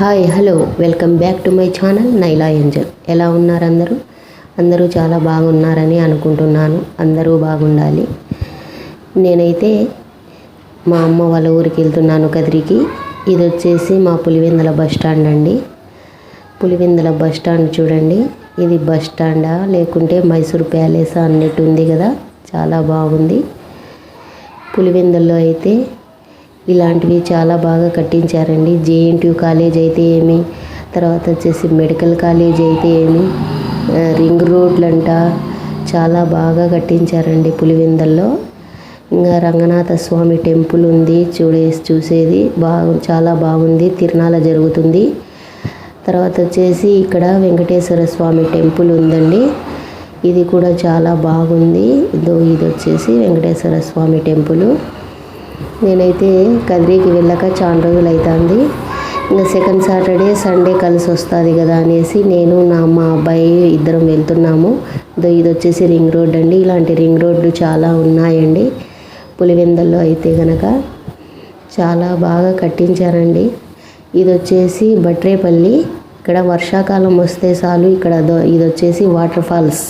Hi hello welcome back to my channel నైలా Angel. ఎలా ఉన్నారు అందరూ? అందరూ చాలా బాగున్నారని అనుకుంటున్నాను. అందరూ బాగుండాలి. నేనైతే మా అమ్మ వాళ్ళ ఊరికి వెళ్తున్నాను, కదిరికి. ఇది వచ్చేసి మా పులివెందుల బస్ స్టాండ్ అండి. పులివెందుల బస్ స్టాండ్ చూడండి. ఇది బస్ స్టాండా లేకుంటే మైసూర్ ప్యాలెస్ అన్నట్టు ఉంది కదా, చాలా బాగుంది. పులివెందుల్లో అయితే ఇలాంటివి చాలా బాగా కట్టించారండి. జేఎన్టీయూ కాలేజ్ అయితే ఏమి, తర్వాత వచ్చేసి మెడికల్ కాలేజ్ అయితే ఏమి, రింగ్ రోడ్లంట చాలా బాగా కట్టించారండి పులివెందుల్లో. ఇంకా రంగనాథ స్వామి టెంపుల్ ఉంది, చూసేది చాలా బాగుంది. తిరునాళ జరుగుతుంది. తర్వాత వచ్చేసి ఇక్కడ వెంకటేశ్వర స్వామి టెంపుల్ ఉందండి. ఇది కూడా చాలా బాగుంది. ఇది వచ్చేసి వెంకటేశ్వర స్వామి టెంపుల్. నేనైతే కదిరికి వెళ్ళాక చాలా రోజులు అవుతుంది. ఇంకా సెకండ్ సాటర్డే సండే కలిసి వస్తుంది కదా అనేసి నేను మా అబ్బాయి ఇద్దరం వెళ్తున్నాము. ఇది వచ్చేసి రింగ్ రోడ్ అండి. ఇలాంటి రింగ్ రోడ్లు చాలా ఉన్నాయండి పులివెందుల్లో అయితే కనుక. చాలా బాగా కట్టించారండి. ఇది వచ్చేసి బట్రేపల్లి. ఇక్కడ వర్షాకాలం వస్తే చాలు, ఇక్కడ ఇది వచ్చేసి వాటర్ ఫాల్స్.